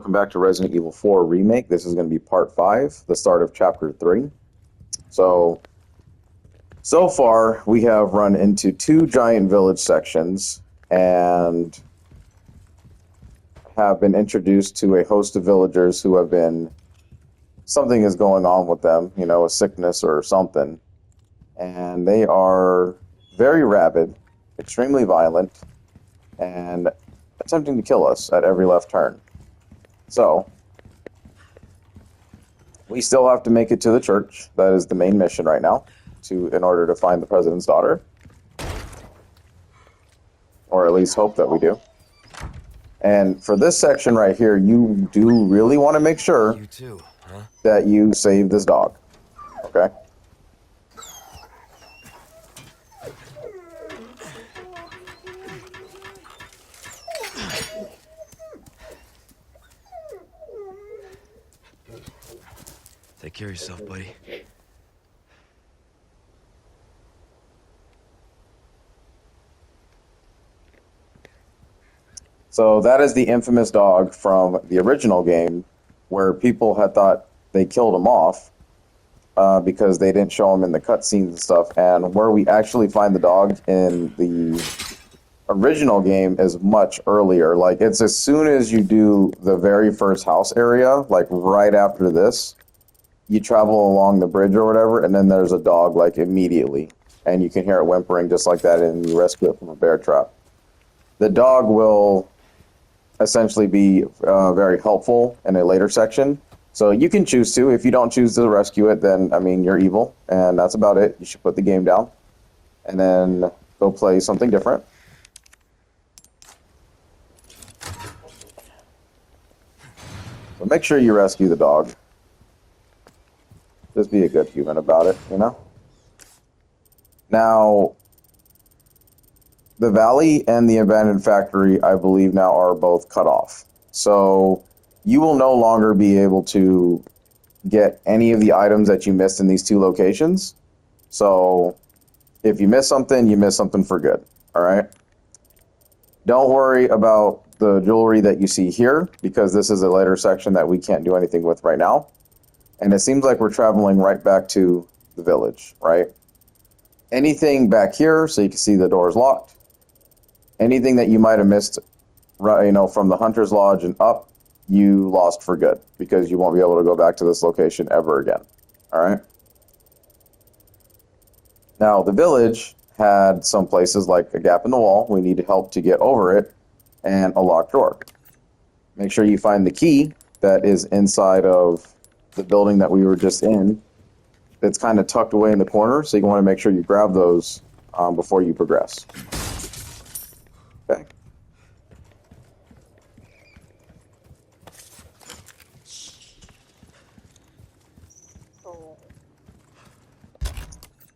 Welcome back to Resident Evil 4 Remake. This is going to be part 5, the start of chapter 3. So far we have run into 2 giant village sections and have been introduced to a host of villagers who have been, something is going on with them, you know, a sickness or something. And they are very rabid, extremely violent, and attempting to kill us at every left turn. So, we still have to make it to the church. That is the main mission right now, in order to find the president's daughter. Or at least hope that we do. And for this section right here, you do really want to make sure that you save this dog. Okay? Take care of yourself, buddy. So that is the infamous dog from the original game, where people had thought they killed him off because they didn't show him in the cutscenes and stuff. And where we actually find the dog in the original game is much earlier. Like, it's as soon as you do the very first house area, like right after this, you travel along the bridge or whatever, and then there's a dog, like, immediately. And you can hear it whimpering just like that, and you rescue it from a bear trap. The dog will essentially be very helpful in a later section. So you can choose to. If you don't choose to rescue it, then, I mean, you're evil, and that's about it. You should put the game down, and then go play something different. So make sure you rescue the dog. Just be a good human about it, you know? Now, the valley and the abandoned factory, I believe now, are both cut off. So you will no longer be able to get any of the items that you missed in these 2 locations. So if you miss something for good, all right? Don't worry about the jewelry that you see here, because this is a later section that we can't do anything with right now. And it seems like we're traveling right back to the village, right? Anything back here, so you can see the door's locked. Anything that you might have missed, you know, from the Hunter's Lodge and up, you lost for good, because you won't be able to go back to this location ever again. All right? Now, the village had some places like a gap in the wall. We need help to get over it, and a locked door. Make sure you find the key that is inside of the building that we were just in. It's kind of tucked away in the corner, so you want to make sure you grab those before you progress. Okay.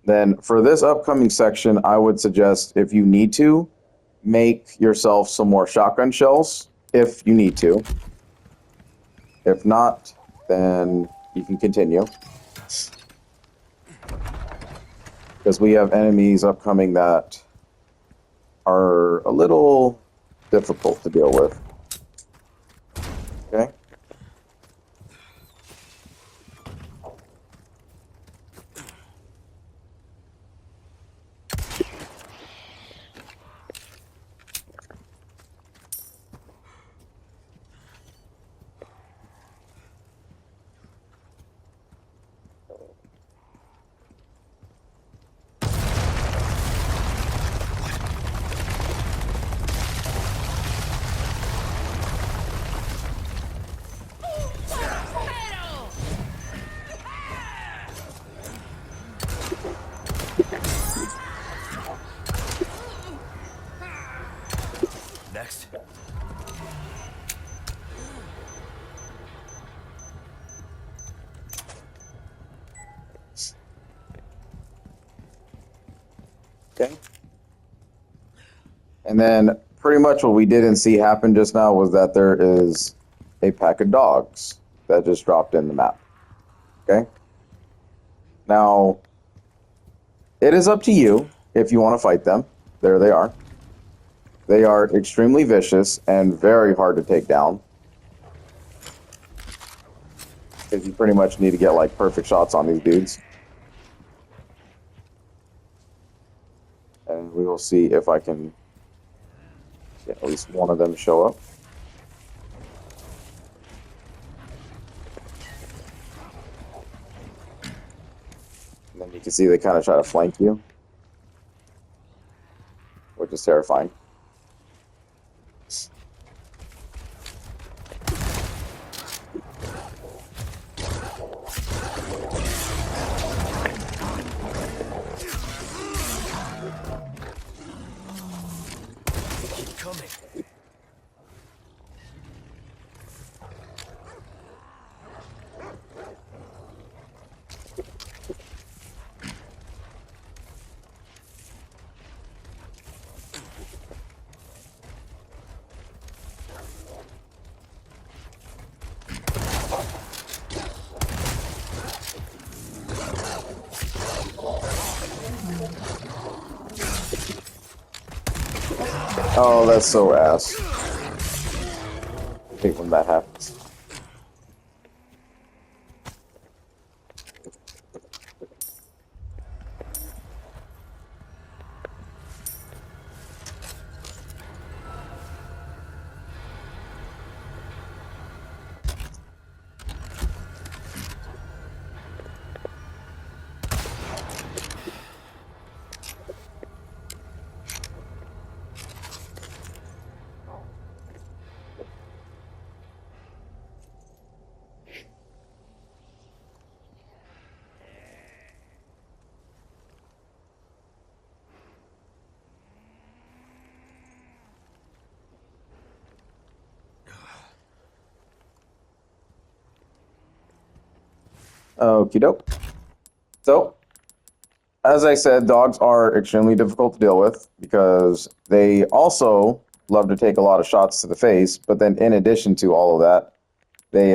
Then for this upcoming section, I would suggest, if you need to, make yourself some more shotgun shells, if you need to. If not, then you can continue. Because we have enemies upcoming that are a little difficult to deal with. Okay? Next. Okay. And then pretty much what we didn't see happen just now was that there is a pack of dogs that just dropped in the map. Okay? Now, it is up to you if you want to fight them. There they are. They are extremely vicious and very hard to take down. Because you pretty much need to get like perfect shots on these dudes. And we will see if I can get at least one of them to show up. And then you can see they kind of try to flank you, which is terrifying. Keep coming. Oh, that's so ass. I hate when that happens. Okie doke. So, as I said, dogs are extremely difficult to deal with because they also love to take a lot of shots to the face, but then in addition to all of that, they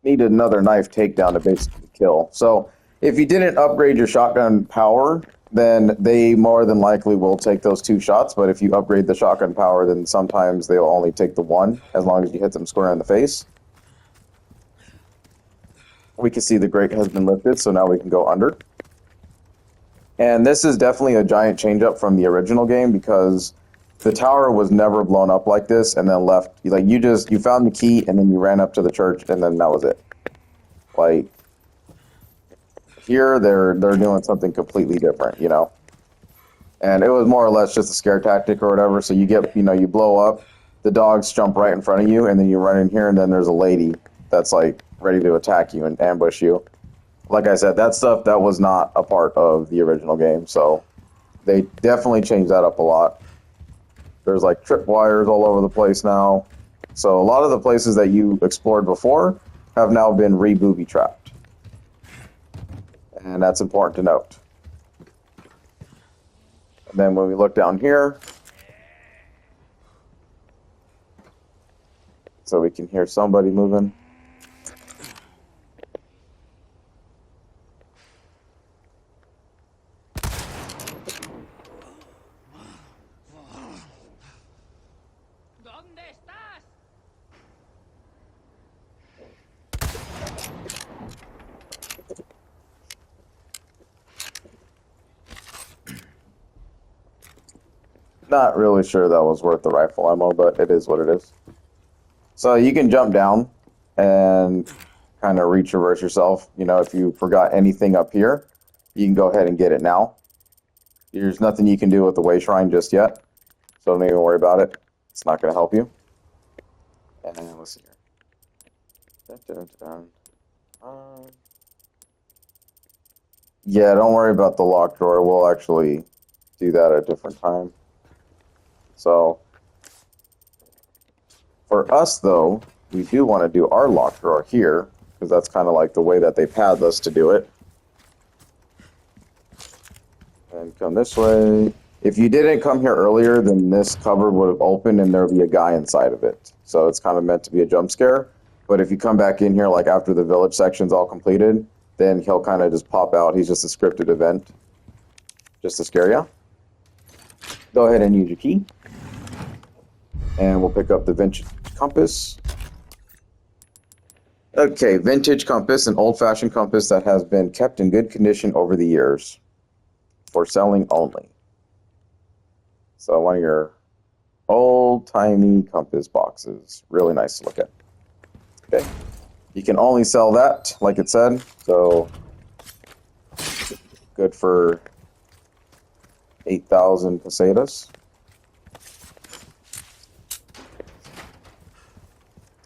need another knife takedown to basically kill. So if you didn't upgrade your shotgun power, then they more than likely will take those 2 shots, but if you upgrade the shotgun power, then sometimes they'll only take the 1 as long as you hit them square in the face. We can see the grate has been lifted, so now we can go under. And this is definitely a giant change up from the original game because the tower was never blown up like this and then left. Like you found the key and then you ran up to the church and then that was it. Like here they're doing something completely different, you know. And it was more or less just a scare tactic or whatever. So you get, you blow up, the dogs jump right in front of you, and then you run in here and then there's a lady that's like ready to attack you and ambush you. Like I said, that stuff that was not a part of the original game, so they definitely changed that up a lot. There's like tripwires all over the place now. So a lot of the places that you explored before have now been re-booby trapped. And that's important to note. And then when we look down here, so we can hear somebody moving. Not really sure that was worth the rifle ammo, but it is what it is. So you can jump down and kind of retraverse yourself. If you forgot anything up here, you can go ahead and get it now. There's nothing you can do with the way shrine just yet, so don't even worry about it. It's not going to help you. And let's see here. Dun, dun, dun. Yeah, don't worry about the lock drawer. We'll actually do that at a different time. So, for us, though, we do want to do our lock drawer here, because that's kind of like the way that they path us to do it. And come this way. If you didn't come here earlier, then this cupboard would have opened and there would be a guy inside of it. So it's kind of meant to be a jump scare. But if you come back in here, like after the village section's all completed, then he'll kind of just pop out. He's just a scripted event, just to scare you. Go ahead and use your key. And we'll pick up the vintage compass. Okay, vintage compass, an old-fashioned compass that has been kept in good condition over the years for selling only. So one of your old-timey compass boxes. Really nice to look at. Okay. You can only sell that, like it said, so good for 8,000 pesetas.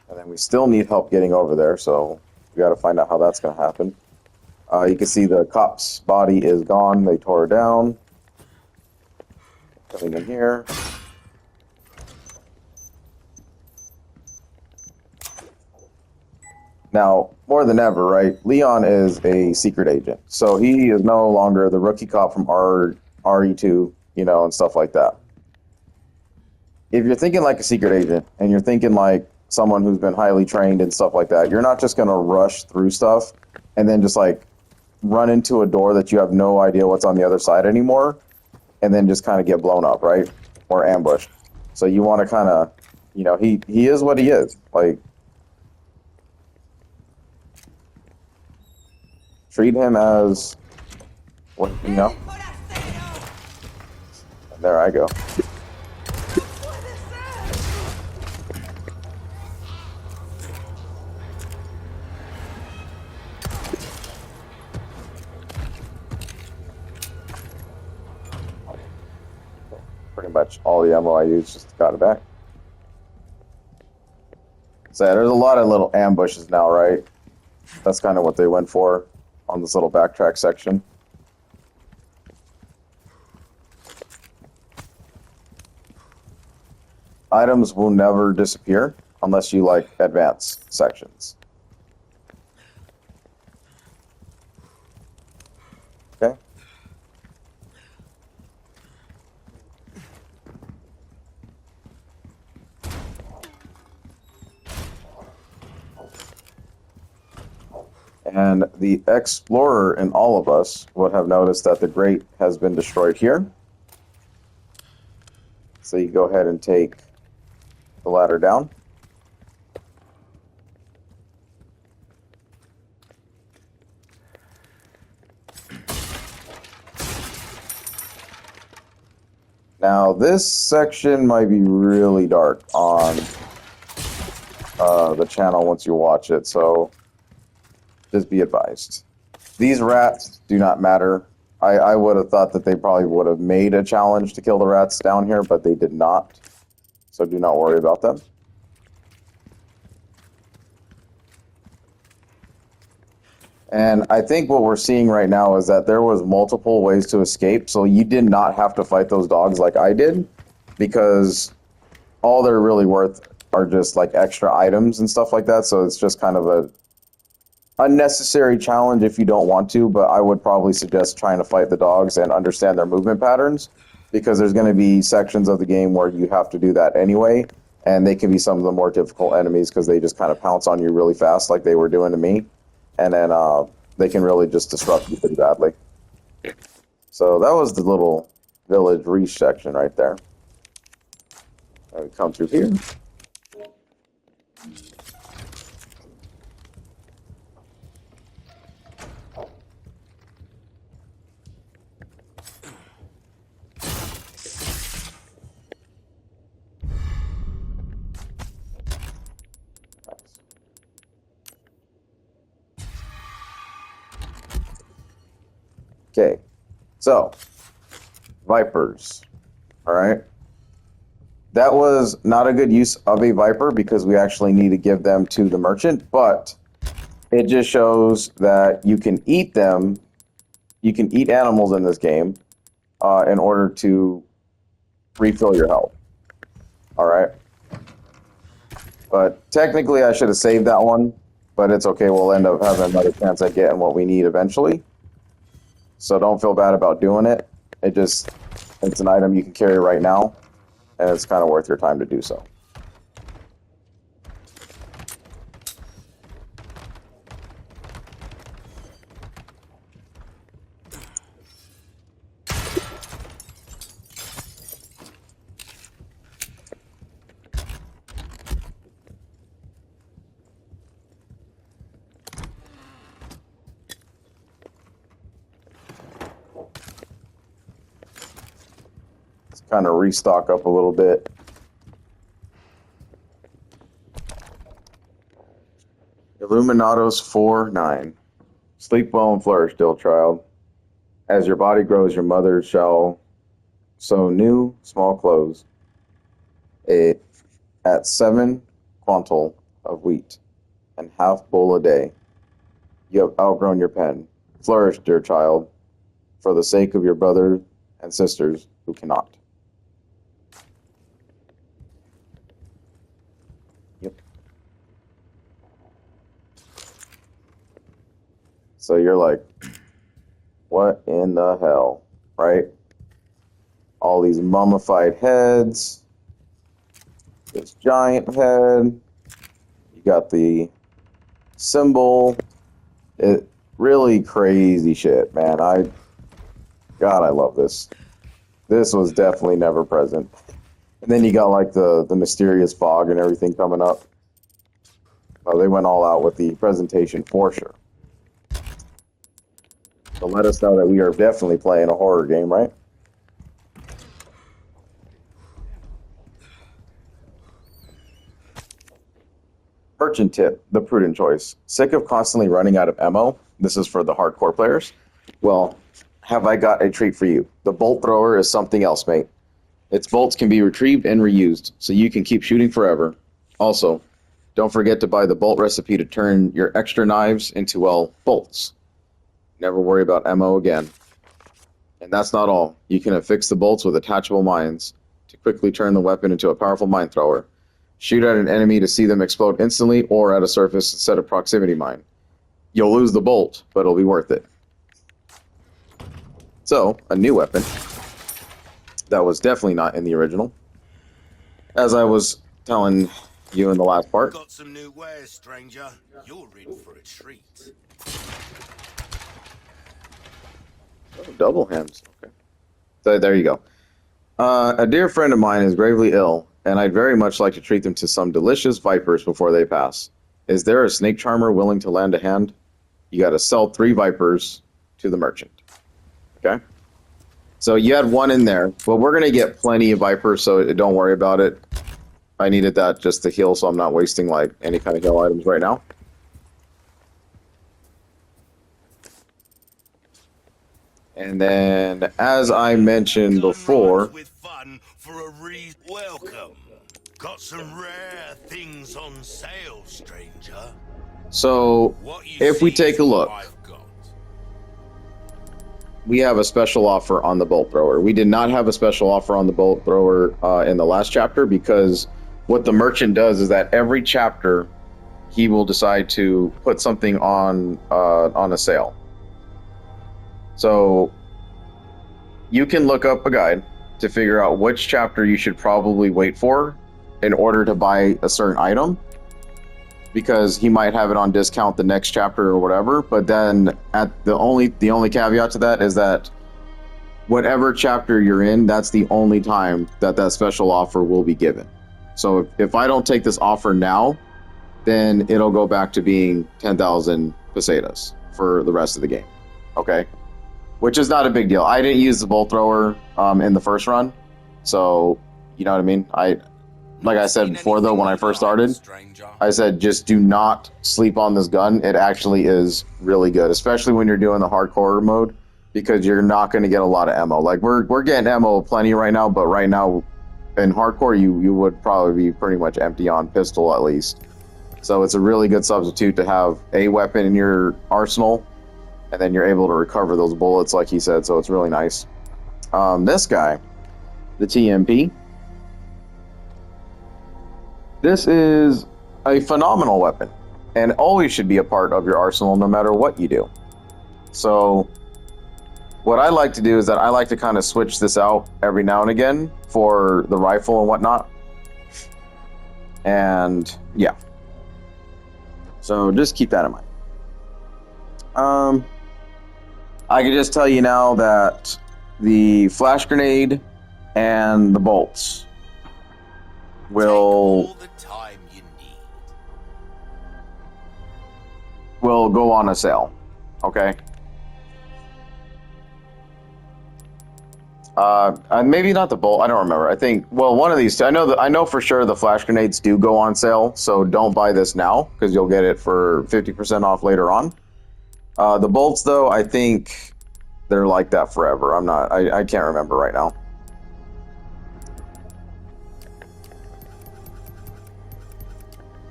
And then we still need help getting over there, so we got to find out how that's going to happen. You can see the cop's body is gone. They tore her down. Coming in here. Now, more than ever, right, Leon is a secret agent. So he is no longer the rookie cop from RE2, you know, and stuff like that. If you're thinking like a secret agent, and you're thinking like someone who's been highly trained and stuff like that, you're not just going to rush through stuff and then just like run into a door that you have no idea what's on the other side anymore, and then just kind of get blown up, right? Or ambushed. So you want to kind of, you know, he is what he is. Like, treat him as what, you know? And there I go. Pretty much all the ammo I used just got it back. So there's a lot of little ambushes now, right? That's kind of what they went for on this little backtrack section. Items will never disappear unless you like advanced sections. Okay. And the explorer in all of us would have noticed that the grate has been destroyed here. So you go ahead and take the ladder down. Now this section might be really dark on the channel once you watch it, so just be advised. These rats do not matter. I would have thought that they probably would have made a challenge to kill the rats down here, but they did not. So do not worry about them. And I think what we're seeing right now is that there was multiple ways to escape, so you did not have to fight those dogs like I did, because all they're really worth are just like extra items and stuff like that, so it's just kind of a unnecessary challenge if you don't want to, but I would probably suggest trying to fight the dogs and understand their movement patterns, because there's going to be sections of the game where you have to do that anyway, and they can be some of the more difficult enemies because they just kind of pounce on you really fast like they were doing to me, and then they can really just disrupt you pretty badly. So that was the little village reach section right there. And we come through here. Okay, so Vipers, all right. That was not a good use of a Viper because we actually need to give them to the merchant, but it just shows that you can eat them. You can eat animals in this game in order to refill your health, all right. But technically, I should have saved that one, but it's okay. We'll end up having another chance at getting what we need eventually. So don't feel bad about doing it. It's an item you can carry right now, and it's kind of worth your time to do so. kind of restock up a little bit. Illuminados 4:9. Sleep well and flourish, dear child. As your body grows, your mother shall sew new small clothes at 7 quintal of wheat and half bowl a day. You have outgrown your pen. Flourish, dear child, for the sake of your brothers and sisters who cannot. Yep. So you're like, what in the hell, right? All these mummified heads, this giant head, you got the symbol. It really crazy shit, man. God, I love this. This was definitely never present. And then you got like the mysterious fog and everything coming up. They went all out with the presentation for sure. So let us know that we are definitely playing a horror game, right? Merchant tip, the prudent choice. Sick of constantly running out of ammo? This is for the hardcore players. Well, have I got a treat for you? The bolt thrower is something else, mate. Its bolts can be retrieved and reused, so you can keep shooting forever. Also, don't forget to buy the bolt recipe to turn your extra knives into, well, bolts. Never worry about ammo again. And that's not all. You can affix the bolts with attachable mines to quickly turn the weapon into a powerful mine thrower. Shoot at an enemy to see them explode instantly or at a surface instead of proximity mine. You'll lose the bolt, but it'll be worth it. So, a new weapon that was definitely not in the original. As I was telling you in the last part. Got some new wares, stranger. You're in for a treat. Oh, double hands. Okay. So there you go. A dear friend of mine is gravely ill, and I'd very much like to treat them to some delicious vipers before they pass. Is there a snake charmer willing to lend a hand? You got to sell 3 vipers to the merchant. Okay? So you had 1 in there, but we're going to get plenty of vipers, so don't worry about it. I needed that just to heal, so I'm not wasting like any kind of heal items right now. And then, as I mentioned before, With fun for a welcome. Got some rare things on sale, stranger. so if we take a look, we have a special offer on the bolt thrower. We did not have a special offer on the bolt thrower in the last chapter, because what the merchant does is that every chapter he will decide to put something on a sale. So you can look up a guide to figure out which chapter you should probably wait for in order to buy a certain item, because he might have it on discount the next chapter or whatever. But then at the only caveat to that is that whatever chapter you're in, that's the only time that that special offer will be given. So if I don't take this offer now, then it'll go back to being 10,000 pesetas for the rest of the game. Okay? Which is not a big deal. I didn't use the bolt thrower in the first run, so you know what I mean? Like I said before, though, when I first started, I said just do not sleep on this gun. It actually is really good, especially when you're doing the hardcore mode, because you're not going to get a lot of ammo. Like we're getting ammo plenty right now, but right now in hardcore you would probably be pretty much empty on pistol at least. So it's a really good substitute to have a weapon in your arsenal, and then you're able to recover those bullets, like he said. So it's really nice. This guy, the TMP. This is a phenomenal weapon, and always should be a part of your arsenal no matter what you do. So what I like to do is that I like to kind of switch this out every now and again for the rifle and whatnot. And yeah. So just keep that in mind. I can just tell you now that the flash grenade and the bolts will go on a sale. Okay? Maybe not the bolt. I don't remember. I think, well, one of these two. I know for sure the flash grenades do go on sale, so don't buy this now because you'll get it for 50% off later on. The bolts, though, I think they're like that forever. I can't remember right now.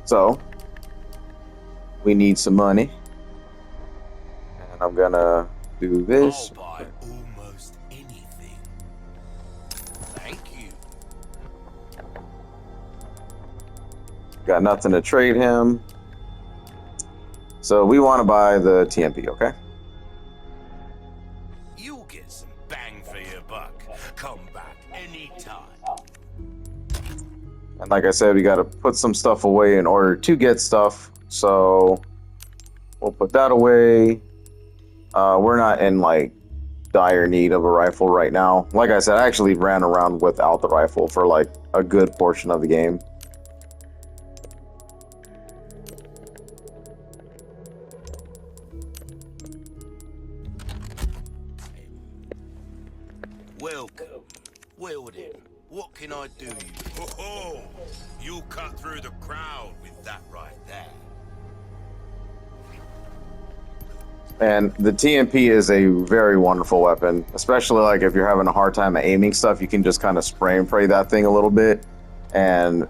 So, we need some money. And I'm gonna do this. I'll buy almost anything. Thank you. Got nothing to trade him. So we want to buy the TMP, okay? You'll get some bang for your buck. Come back anytime. And like I said, we got to put some stuff away in order to get stuff. So we'll put that away. We're not in like dire need of a rifle right now. Like I said, I actually ran around without the rifle for like a good portion of the game. Welcome. Well then, what can I do you? Ho-ho! You'll cut through the crowd with that right there. And the TMP is a very wonderful weapon, especially like if you're having a hard time aiming stuff, you can just kind of spray and pray that thing a little bit and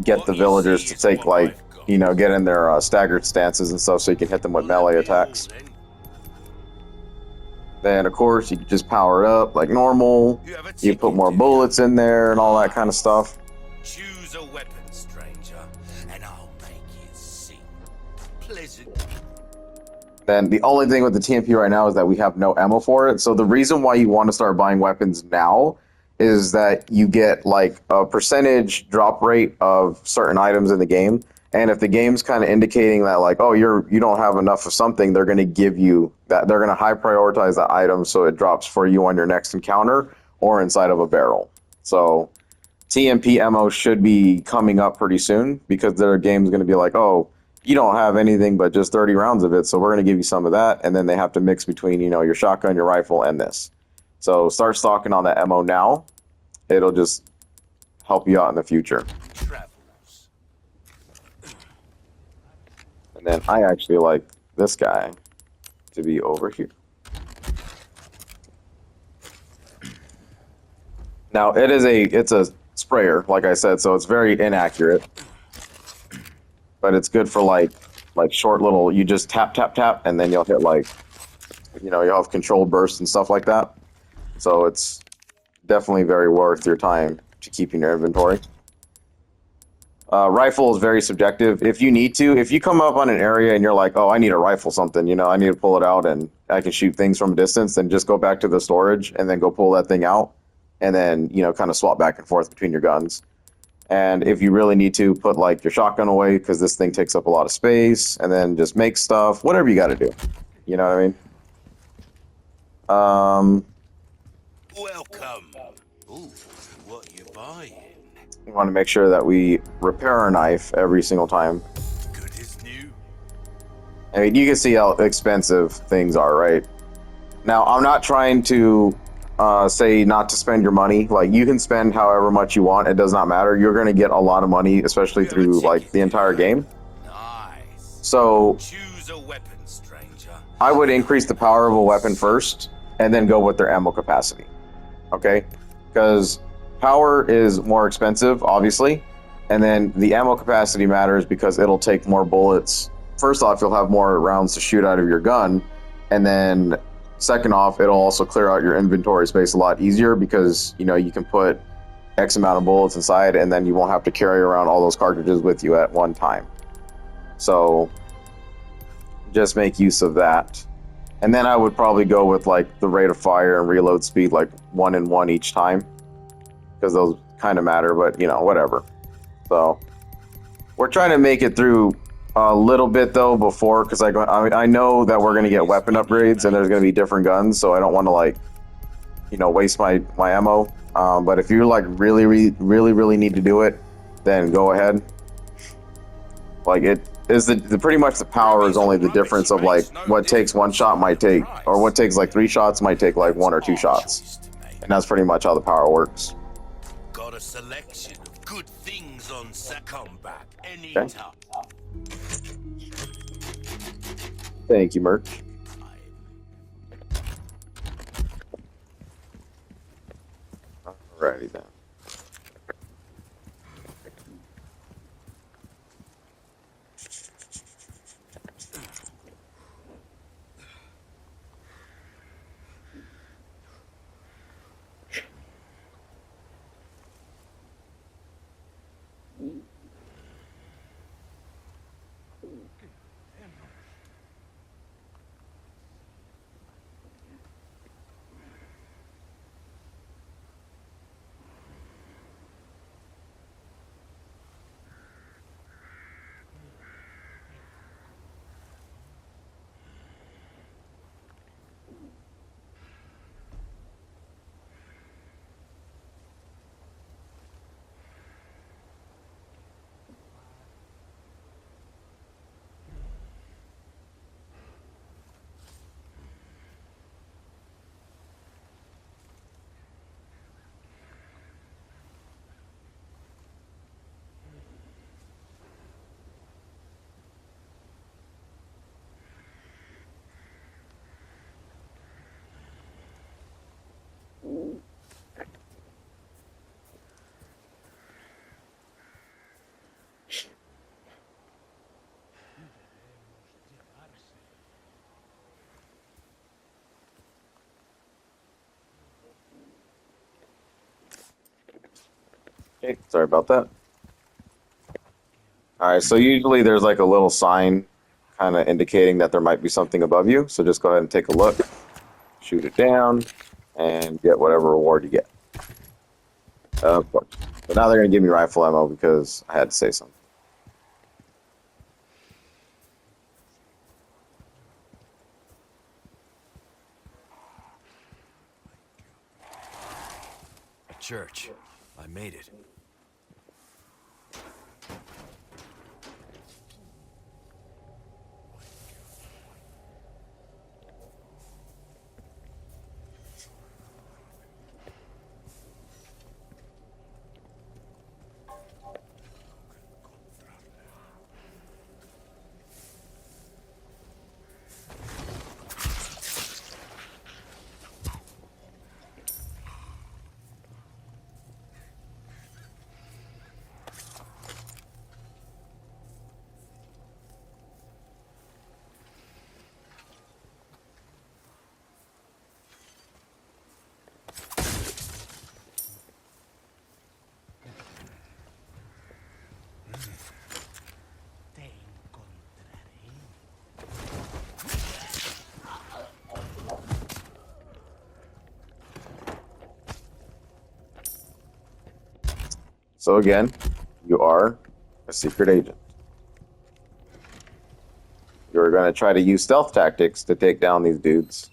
get the villagers to take like, you know, get in their staggered stances and stuff so you can hit them with melee attacks. Then, of course, you can just power it up like normal. You put more bullets in there and all that kind of stuff. Choose a weapon, stranger, and I'll make it sing. Pleasant. Then the only thing with the TMP right now is that we have no ammo for it. So the reason why you want to start buying weapons now is that you get like a percentage drop rate of certain items in the game. And if the game's kind of indicating that like, oh, you don't have enough of something, they're going to give you that. They're going to high prioritize that item so it drops for you on your next encounter or inside of a barrel. So TMP ammo should be coming up pretty soon because their game's going to be like, oh, you don't have anything but just 30 rounds of it, so we're going to give you some of that. And then they have to mix between, you know, your shotgun, your rifle, and this. So start stocking on that ammo now. It'll just help you out in the future. And then I actually like this guy to be over here. Now it's a sprayer, like I said, so it's very inaccurate. But it's good for like short little, you just tap, tap, tap, and then you'll hit like, you know, you'll have controlled bursts and stuff like that. So it's definitely very worth your time to keep in your inventory. Rifle is very subjective. If you come up on an area and you're like, oh, I need a rifle something, you know, I need to pull it out and I can shoot things from a distance, then just go back to the storage and then go pull that thing out and then, you know, kind of swap back and forth between your guns. And if you really need to, put like your shotgun away because this thing takes up a lot of space, and then just make stuff, whatever you got to do. You know what I mean? Welcome. Ooh, what you buying? We want to make sure that we repair our knife every single time. Good as new. I mean, you can see how expensive things are, right? Now, I'm not trying to say not to spend your money. Like, you can spend however much you want. It does not matter. You're going to get a lot of money, especially through like the entire game. Nice. So Choose a weapon, stranger. I would increase the power of a weapon first and then go with their ammo capacity. Okay? Because power is more expensive, obviously. And then the ammo capacity matters because it'll take more bullets. First off, you'll have more rounds to shoot out of your gun. And then second off, it'll also clear out your inventory space a lot easier because, you know, you can put X amount of bullets inside and then you won't have to carry around all those cartridges with you at one time. So just make use of that. And then I would probably go with like the rate of fire and reload speed, like 1 and 1 each time, because those kind of matter, but you know, whatever. So we're trying to make it through a little bit though before, because I know that we're going to get weapon upgrades and there's going to be different guns, so I don't want to like, you know, waste my ammo. But if you like really need to do it, then go ahead. Like, it is the pretty much the power is only the difference of like what takes one shot might take, or what takes like 3 shots might take like 1 or 2 shots. And that's pretty much how the power works. Got a selection of good things on set. Come back Okay. anytime. Thank you, Merch. Alrighty then. Okay, sorry about that. Alright, so usually there's like a little sign kind of indicating that there might be something above you. So just go ahead and take a look, shoot it down, and get whatever reward you get. Of course. But now they're going to give me rifle ammo because I had to say something. A church. I made it. So again, you are a secret agent. You're going to try to use stealth tactics to take down these dudes.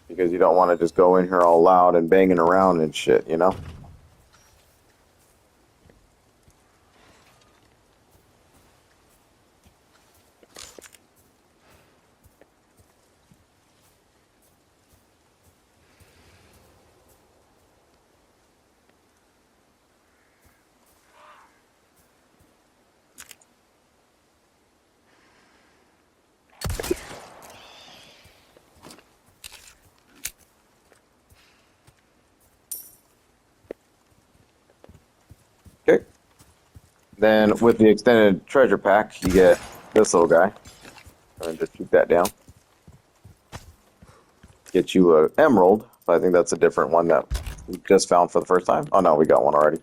Because you don't want to just go in here all loud and banging around and shit, you know? Okay. Then with the extended treasure pack, you get this little guy. And just shoot that down. Get you a emerald. I think that's a different one that we just found for the first time. Oh no, we got one already.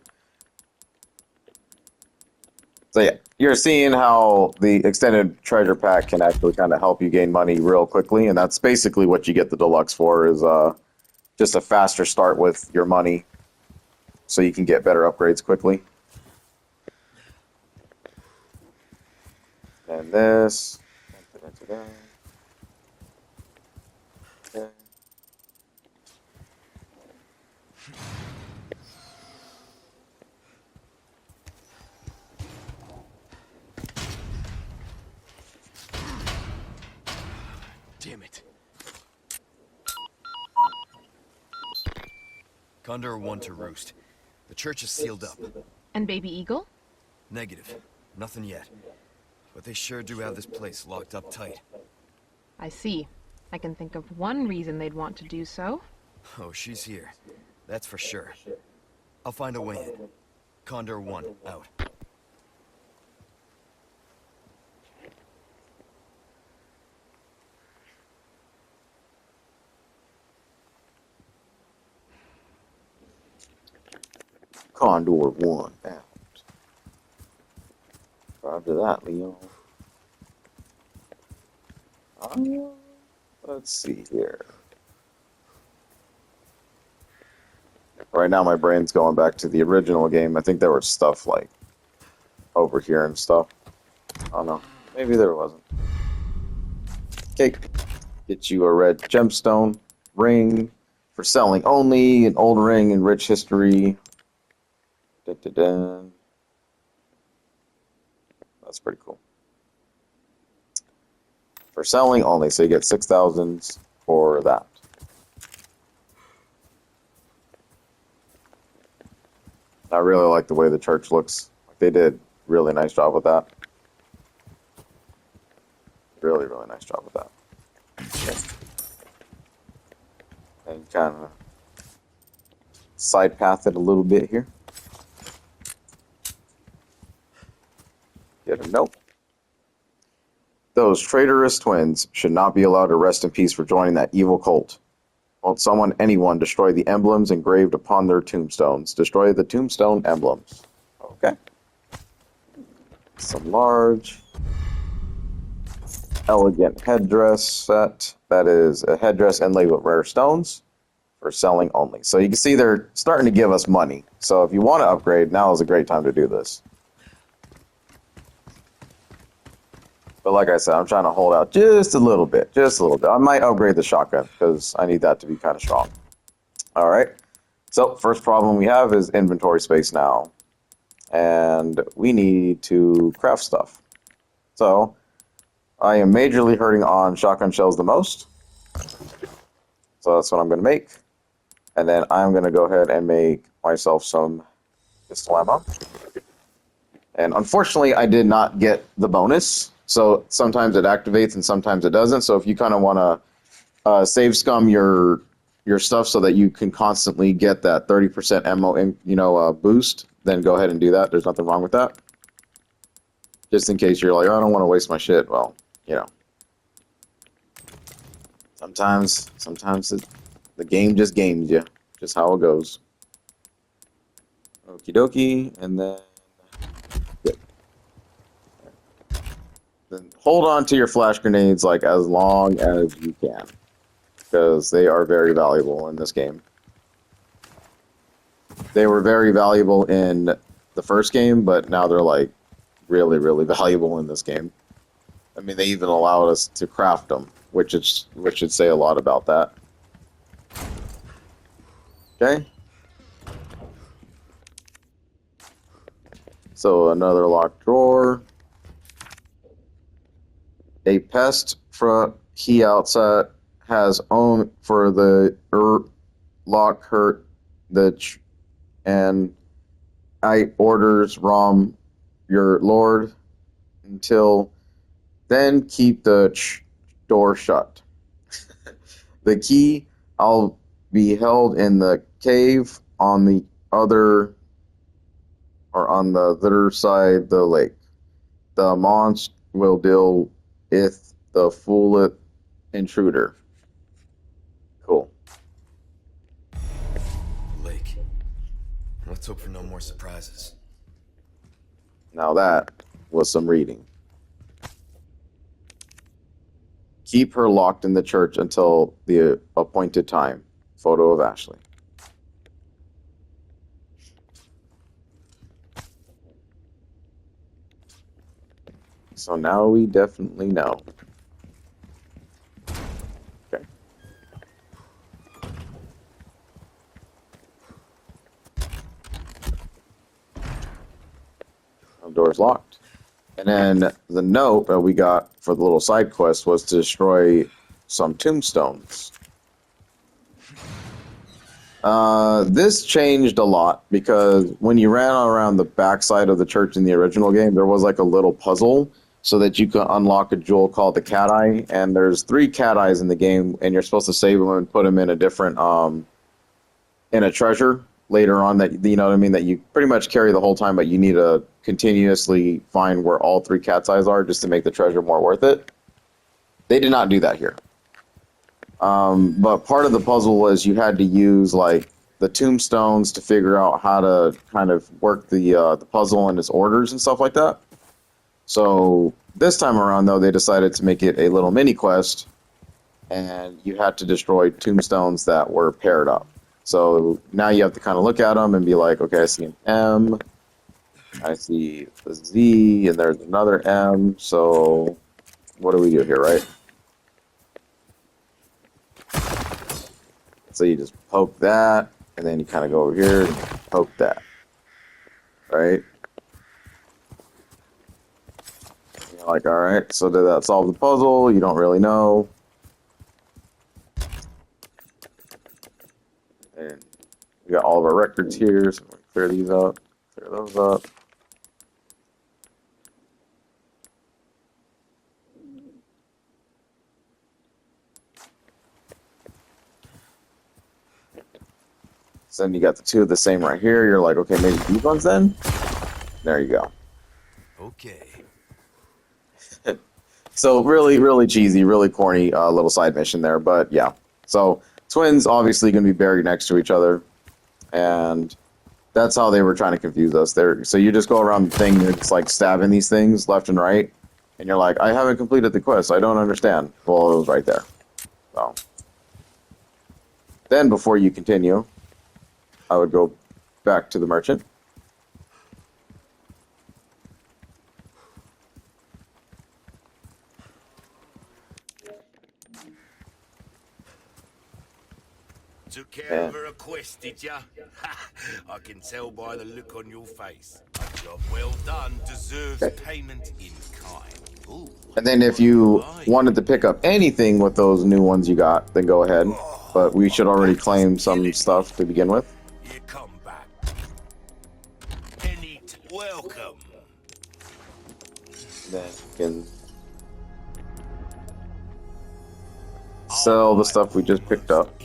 So yeah, you're seeing how the extended treasure pack can actually kind of help you gain money real quickly, and that's basically what you get the deluxe for, is just a faster start with your money so you can get better upgrades quickly. And this. Okay. Damn it. Condor 1 to Roost. The church is sealed up. And Baby Eagle? Negative. Nothing yet. But they sure do have this place locked up tight. I see. I can think of one reason they'd want to do so. Oh, she's here. That's for sure. I'll find a way in. Condor 1, out. Condor 1 out. Roger that, Leo. Let's see here. Right now my brain's going back to the original game. I think there was stuff like over here and stuff. Oh no, maybe there wasn't. Okay, get you a red gemstone ring for selling only, an old ring and rich history. Da-da-da. That's pretty cool. For selling only, so you get 6,000 for that. I really like the way the church looks. They did a really nice job with that. Really, really nice job with that. Okay. And kind of side path it a little bit here. Get a note. Those traitorous twins should not be allowed to rest in peace for joining that evil cult. Won't someone, anyone, destroy the emblems engraved upon their tombstones? Destroy the tombstone emblems. Okay. Some large, elegant headdress set. That is a headdress inlaid with rare stones for selling only. So you can see they're starting to give us money. So if you want to upgrade, now is a great time to do this. But like I said, I'm trying to hold out just a little bit. Just a little bit. I might upgrade the shotgun because I need that to be kind of strong. All right. So first problem we have is inventory space now. And we need to craft stuff. So I am majorly hurting on shotgun shells the most. So that's what I'm going to make. And then I'm going to go ahead and make myself some pistol ammo. And unfortunately, I did not get the bonus. So sometimes it activates and sometimes it doesn't. So if you kind of want to save scum your stuff so that you can constantly get that 30% ammo boost, then go ahead and do that. There's nothing wrong with that. Just in case you're like, oh, I don't want to waste my shit. Well, sometimes the game just games you. Just how it goes. Okie dokie, and then then hold on to your flash grenades like as long as you can, because they are very valuable in this game. They were very valuable in the first game, but now they're like really, really valuable in this game. I mean, they even allowed us to craft them, which should say a lot about that. Okay. So another locked drawer. A pest for he outside has own for the lock hurt and I orders Rom your lord until then keep the door shut. The key I'll be held in the cave on the other side the lake. The monster will deal with the fool intruder. Cool. Lake. Let's hope for no more surprises. Now that was some reading. Keep her locked in the church until the appointed time. Photo of Ashley. So now we definitely know. Okay. The door's locked. And then the note that we got for the little side quest was to destroy some tombstones. This changed a lot because when you ran around the backside of the church in the original game, there was like a little puzzle so that you could unlock a jewel called the cat eye. And there's 3 cat eyes in the game, and you're supposed to save them and put them in a different in a treasure later on that you know what I mean that you pretty much carry the whole time, but you need to continuously find where all 3 cat's eyes are just to make the treasure more worth it. They did not do that here. But part of the puzzle was you had to use like the tombstones to figure out how to kind of work the puzzle and its orders and stuff like that. So this time around, though, they decided to make it a little mini quest, and you had to destroy tombstones that were paired up. So now you have to kind of look at them and be like, okay, I see an M, I see the Z, and there's another M. So what do we do here, right? So you just poke that, and then you kind of go over here and poke that, right? You're like, all right, so did that solve the puzzle? You don't really know. And we got all of our records here, so we'll clear these up, clear those up. So then you got the 2 of the same right here. You're like, okay, maybe these ones then? There you go. Okay. So really, really cheesy, really corny little side mission there. But yeah. So twins obviously going to be buried next to each other. And that's how they were trying to confuse us there. So you just go around the thing, and it's like stabbing these things left and right. And you're like, I haven't completed the quest. I don't understand. Well, it was right there. So then before you continue, I would go back to the merchant. Took care of a request, did ya? I can tell by the look on your face. A job well done deserves payment in kind. Ooh, And then if you wanted to pick up anything with those new ones you got, then go ahead. But we should already claim some stuff to begin with. you come back. Welcome. Then you can sell the stuff we just picked up.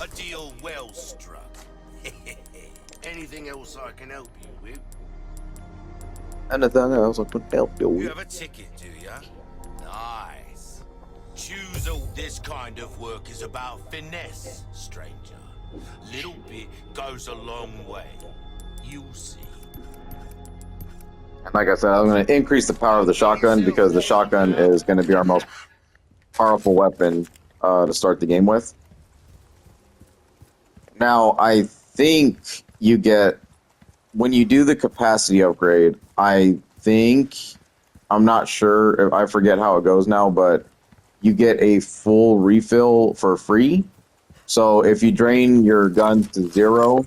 A deal well struck. Anything else I can help you with? Anything else I could help you You with? have a ticket, do ya? Nice. Choose all this kind of work is about finesse, stranger. Little bit goes a long way. You'll see. And like I said, I'm going to increase the power of the shotgun because the shotgun is going to be our most powerful weapon to start the game with. Now, I think you get, when you do the capacity upgrade, I'm not sure, if I forget how it goes now, but you get a full refill for free. So if you drain your gun to 0,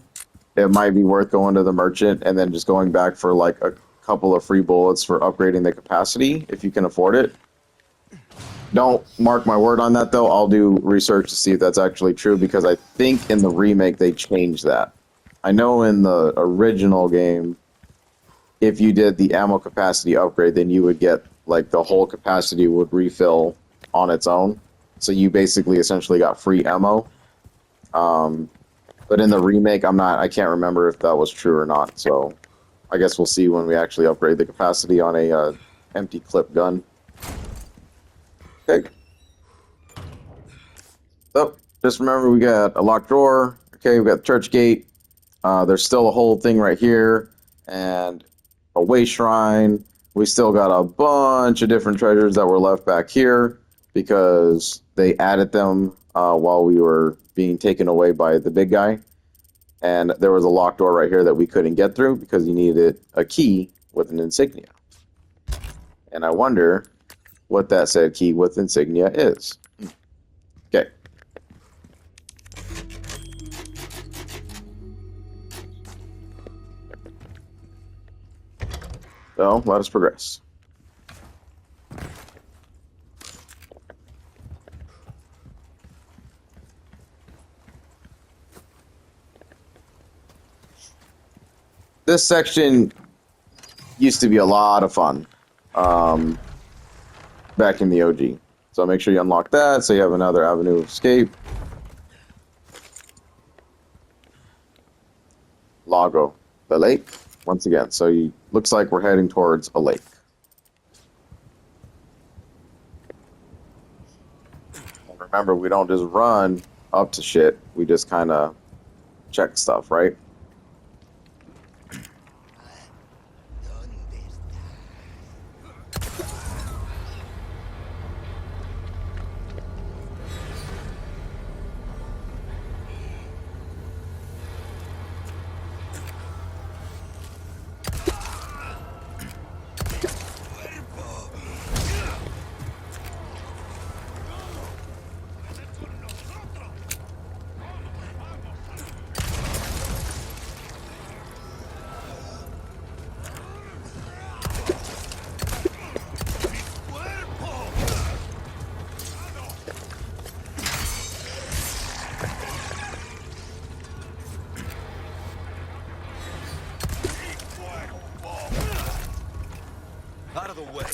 it might be worth going to the merchant and then just going back for like a couple of free bullets for upgrading the capacity, if you can afford it. Don't mark my word on that, though. I'll do research to see if that's actually true, because I think in the remake they changed that. I know in the original game, if you did the ammo capacity upgrade, then you would get, like, the whole capacity would refill on its own. So you basically essentially got free ammo. But in the remake, I can't remember if that was true or not. So I guess we'll see when we actually upgrade the capacity on a empty clip gun. Okay. So, just remember we got a locked drawer. Okay, we got the church gate. There's still a whole thing right here. And a way shrine. We still got a bunch of different treasures that were left back here because they added them while we were being taken away by the big guy. And there was a locked door right here that we couldn't get through because you needed a key with an insignia. And I wonder what that said key with insignia is. Okay. So, let us progress. this section used to be a lot of fun back in the OG. So make sure you unlock that so you have another avenue of escape. Lago, the lake, once again. So looks like we're heading towards a lake. And remember, we don't just run up to shit. We just kind of check stuff, right? Out of the way.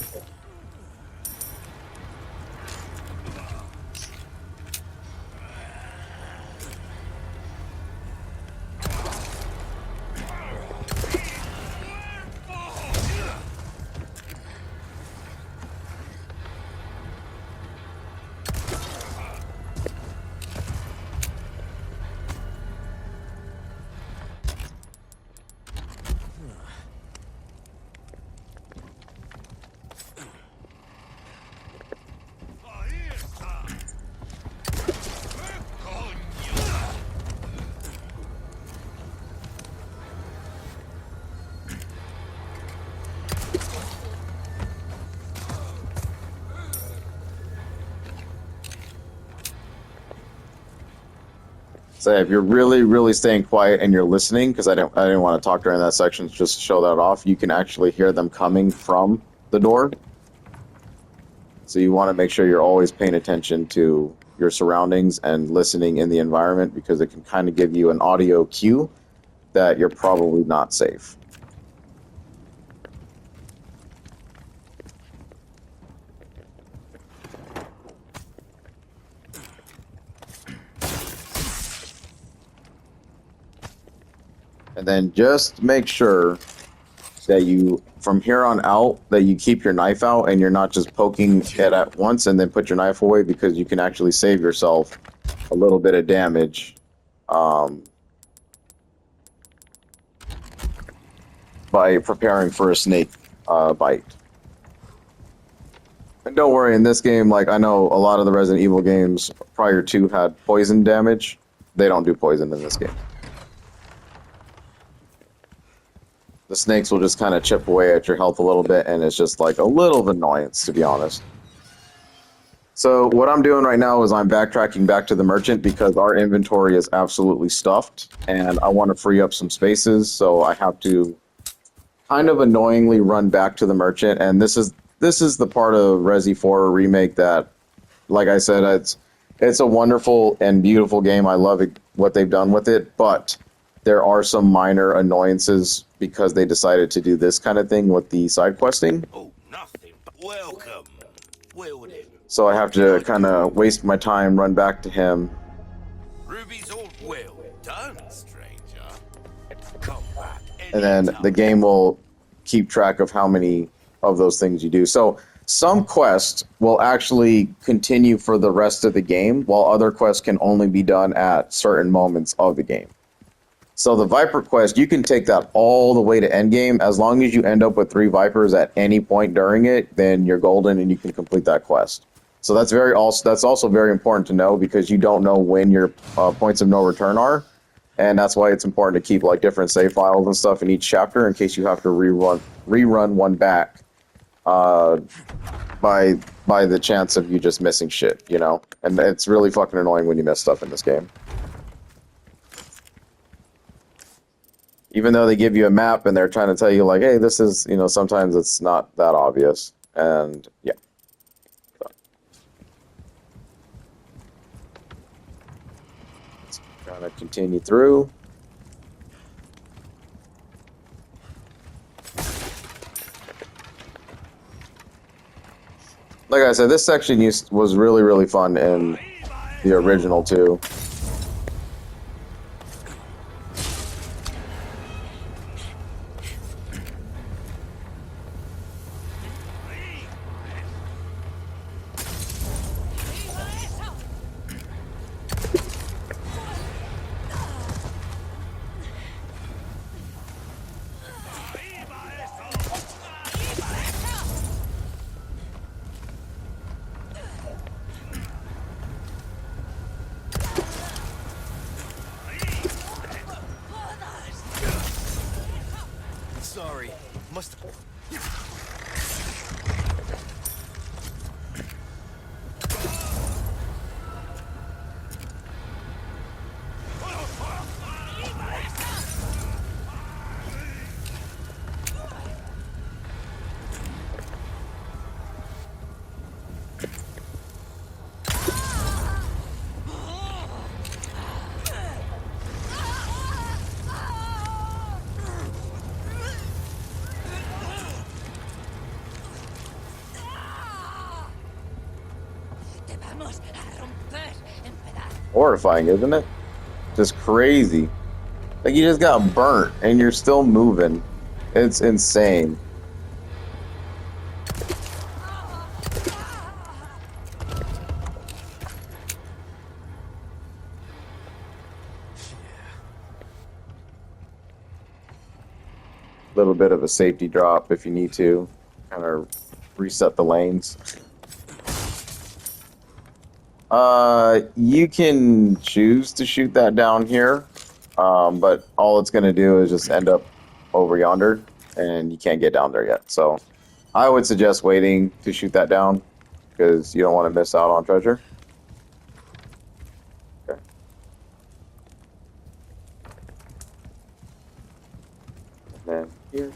So if you're really, really staying quiet and you're listening, because I didn't want to talk during that section, just to show that off, you can actually hear them coming from the door. So you want to make sure you're always paying attention to your surroundings and listening in the environment, because it can kind of give you an audio cue that you're probably not safe. And then just make sure that you, from here on out, that you keep your knife out and you're not just poking it at once and then put your knife away, because you can actually save yourself a little bit of damage by preparing for a snake bite. And don't worry, in this game, like I know a lot of the Resident Evil games prior to had poison damage. They don't do poison in this game. The snakes will just kind of chip away at your health a little bit, and it's just like a little of annoyance, to be honest. So what I'm doing right now is I'm backtracking back to the merchant because our inventory is absolutely stuffed, and I want to free up some spaces, so I have to kind of annoyingly run back to the merchant. And this is the part of Resi 4 Remake that, like I said, it's a wonderful and beautiful game. I love it, what they've done with it, but there are some minor annoyances because they decided to do this kind of thing with the side questing. Oh, nothing. Welcome. Well then. So I have to kind of waste my time, run back to him. Ruby's all well done, stranger. Come back And then the anytime. game will keep track of how many of those things you do. So some quests will actually continue for the rest of the game, while other quests can only be done at certain moments of the game. So the Viper quest, you can take that all the way to endgame. As long as you end up with 3 Vipers at any point during it, then you're golden and you can complete that quest. So that's also very important to know, because you don't know when your points of no return are. And that's why it's important to keep like different save files and stuff in each chapter in case you have to rerun one back by the chance of you just missing shit, you know? And it's really fucking annoying when you miss stuff in this game. Even though they give you a map and they're trying to tell you, like, hey, this is, you know, sometimes it's not that obvious. And, yeah. So. Let's kind of continue through. Like I said, this section was really, really fun in the original too. Sorry. Must. Horrifying, isn't it? Just crazy. Like you just got burnt and you're still moving. It's insane. Little bit of a safety drop if you need to. Kind of reset the lanes. You can choose to shoot that down here, but all it's going to do is just end up over yonder, and you can't get down there yet. So I would suggest waiting to shoot that down, because you don't want to miss out on treasure. Okay. And then here.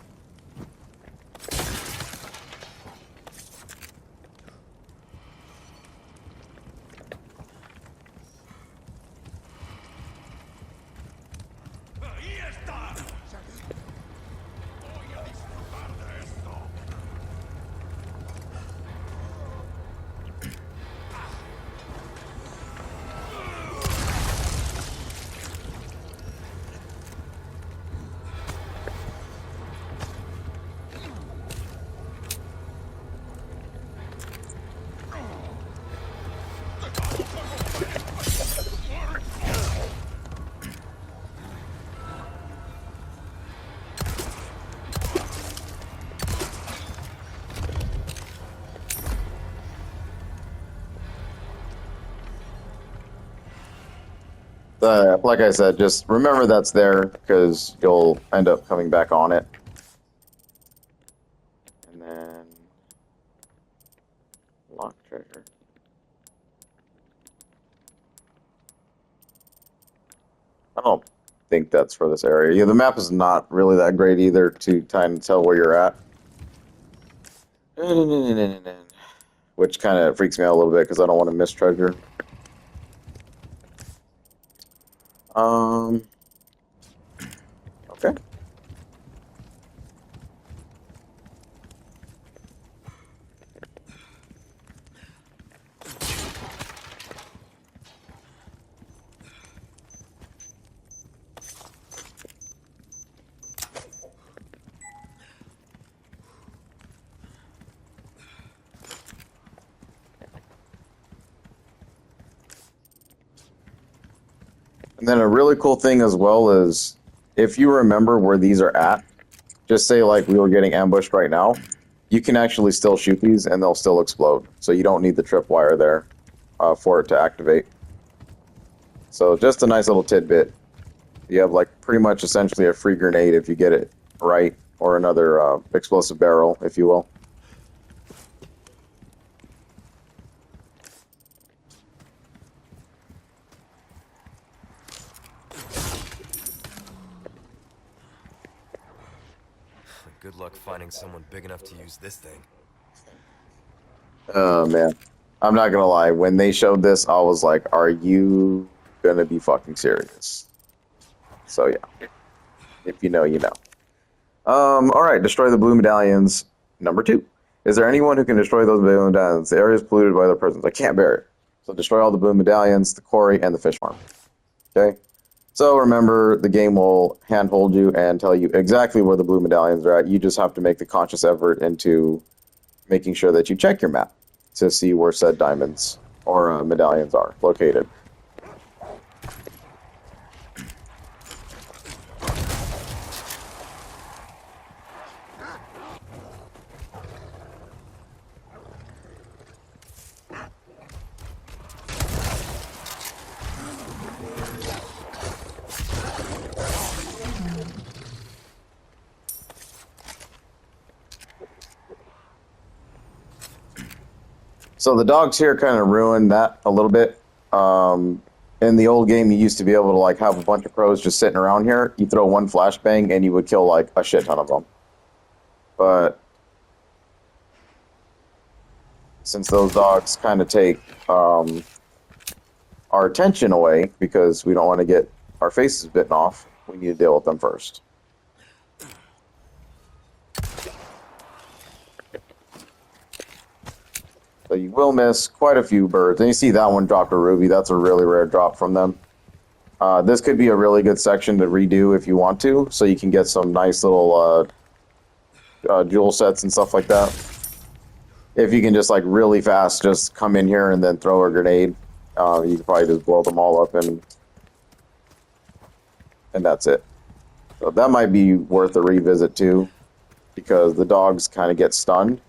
Like I said, just remember that's there because you'll end up coming back on it. And then lock treasure. I don't think that's for this area. Yeah, the map is not really that great either to kind of tell where you're at. Which kind of freaks me out a little bit because I don't want to miss treasure. Okay. And then a really cool thing as well is if you remember where these are at, just say like we were getting ambushed right now, you can actually still shoot these and they'll still explode. So you don't need the tripwire there for it to activate. So just a nice little tidbit. You have like pretty much essentially a free grenade if you get it right, or another explosive barrel, if you will. Good luck finding someone big enough to use this thing. Oh man, I'm not gonna lie. When they showed this, I was like, "Are you gonna be fucking serious?" So yeah, if you know, you know. All right, destroy the blue medallions. Number 2. Is there anyone who can destroy those blue medallions? The area is polluted by other persons. I can't bear it. So destroy all the blue medallions, the quarry, and the fish farm. Okay? So remember, the game will handhold you and tell you exactly where the blue medallions are at. You just have to make the conscious effort into making sure that you check your map to see where said diamonds or medallions are located. So the dogs here kind of ruined that a little bit. In the old game, you used to be able to like have a bunch of crows just sitting around here. You throw one flashbang and you would kill like a shit ton of them. But since those dogs kind of take our attention away because we don't want to get our faces bitten off, we need to deal with them first. So you will miss quite a few birds. And you see that one dropped a ruby. That's a really rare drop from them. This could be a really good section to redo if you want to, so you can get some nice little jewel sets and stuff like that. If you can just like really fast just come in here and then throw a grenade, you can probably just blow them all up and that's it. So that might be worth a revisit too, because the dogs kind of get stunned.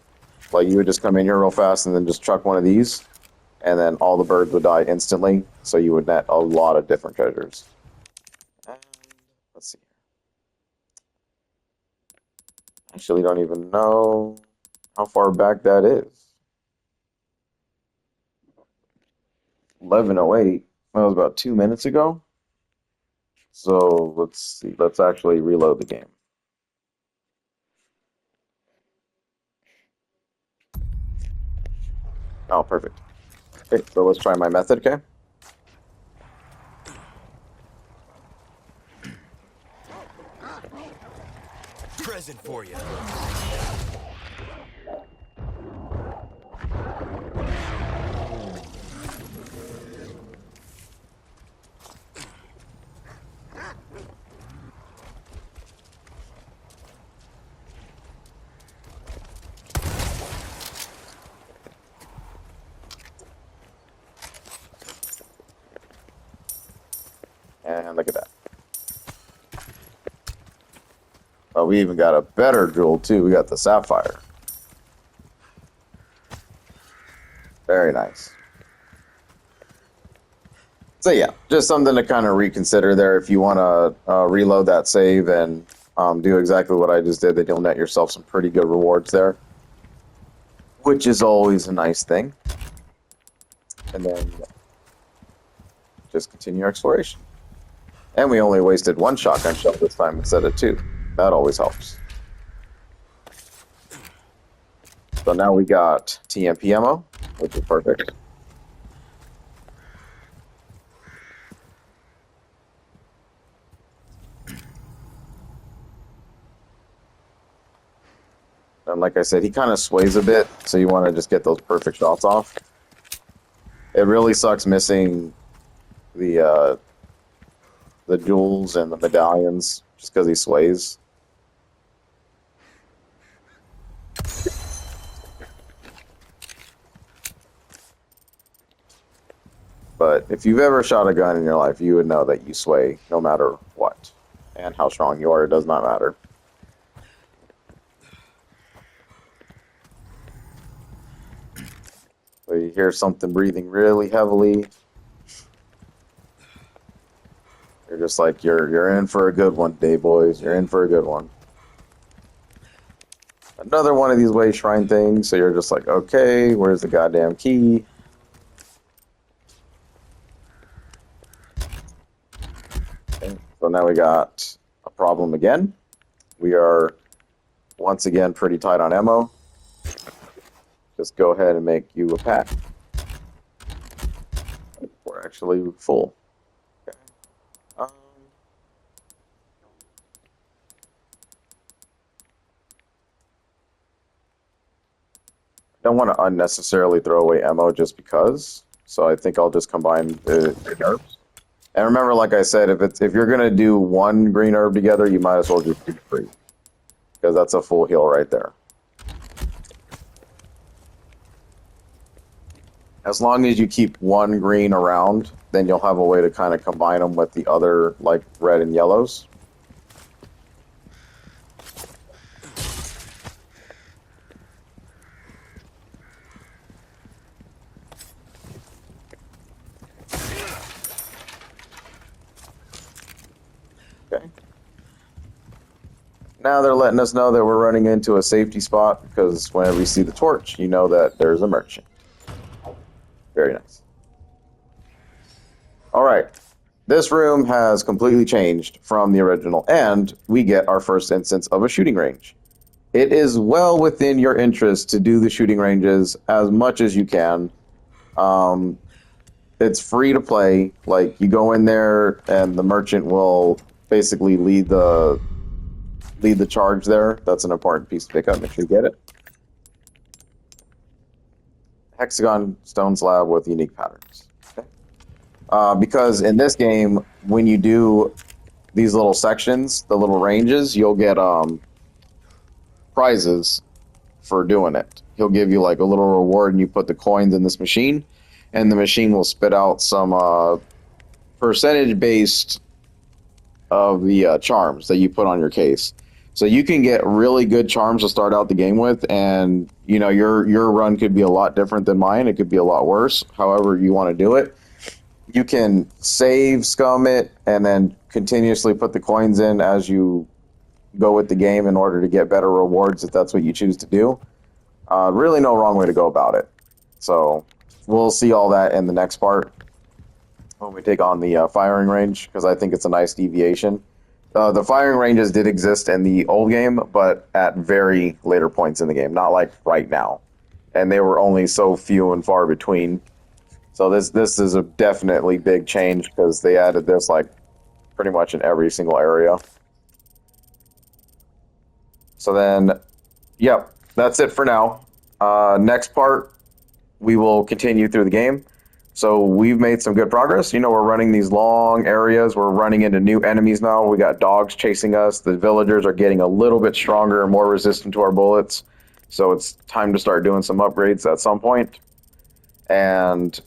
Like you would just come in here real fast and then just chuck one of these, and then all the birds would die instantly. So you would net a lot of different treasures. And let's see. Actually, don't even know how far back that is. 11:08. That was about 2 minutes ago. So let's see. Let's actually reload the game. Oh, perfect. Okay, so let's try my method, okay? Present for you. And look at that. Oh, we even got a better jewel, too. We got the sapphire. Very nice. So yeah, just something to kind of reconsider there. If you want to reload that save and do exactly what I just did, then you'll net yourself some pretty good rewards there, which is always a nice thing. And then just continue exploration. And we only wasted one shotgun shell this time instead of two. That always helps. So now we got TMP ammo, which is perfect. And like I said, he kind of sways a bit, so you want to just get those perfect shots off. It really sucks missing the jewels and the medallions just because he sways. But if you've ever shot a gun in your life, you would know that you sway no matter what. And how strong you are, it does not matter. So you hear something breathing really heavily. You're just like, you're in for a good one today, boys. You're in for a good one. Another one of these way shrine things, so you're just like, okay, where's the goddamn key? Okay, so now we got a problem again. We are once again pretty tight on ammo. Just go ahead and make you a pack. We're actually full. Okay. don't want to unnecessarily throw away ammo just because. So I think I'll just combine the herbs. And remember, like I said, if you're gonna do one green herb together, you might as well just do 3, because that's a full heal right there. As long as you keep one green around, then you'll have a way to kind of combine them with the other, like red and yellows. Okay. Now they're letting us know that we're running into a safety spot, because whenever you see the torch, you know that there's a merchant. Very nice. All right. This room has completely changed from the original, and we get our first instance of a shooting range. It is well within your interest to do the shooting ranges as much as you can. It's free to play. Like, you go in there, and the merchant will basically lead the charge there. That's an important piece to pick up. Make sure you get it. Hexagon stone slab with unique patterns. Okay. Because in this game, when you do these little sections, the little ranges, you'll get prizes for doing it. He'll give you like a little reward, and you put the coins in this machine, and the machine will spit out some percentage based of the charms that you put on your case. So you can get really good charms to start out the game with, and you know your run could be a lot different than mine. It could be a lot worse. However you want to do it, you can save, scum it, and then continuously put the coins in as you go with the game in order to get better rewards if that's what you choose to do. Really no wrong way to go about it. So we'll see all that in the next part when we take on the firing range, because I think it's a nice deviation. The firing ranges did exist in the old game, but at very later points in the game, not like right now. And they were only so few and far between. So this is a definitely big change, because they added this like pretty much in every single area. So then, yep, that's it for now. Next part, we will continue through the game. So we've made some good progress. You know, we're running these long areas. We're running into new enemies now. We got dogs chasing us. The villagers are getting a little bit stronger and more resistant to our bullets. So it's time to start doing some upgrades at some point. And,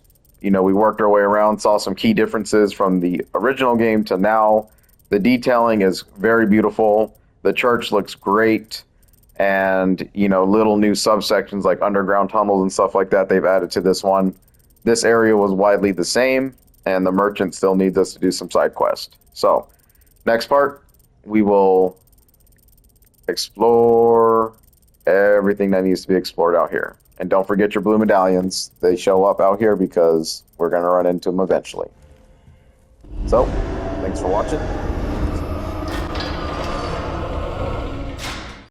you know, we worked our way around, saw some key differences from the original game to now. The detailing is very beautiful. The church looks great. And, you know, little new subsections like underground tunnels and stuff like that they've added to this one. This area was widely the same, and the merchant still needs us to do some side quests. So, next part, we will explore everything that needs to be explored out here. And don't forget your blue medallions. They show up out here because we're going to run into them eventually. So, thanks for watching.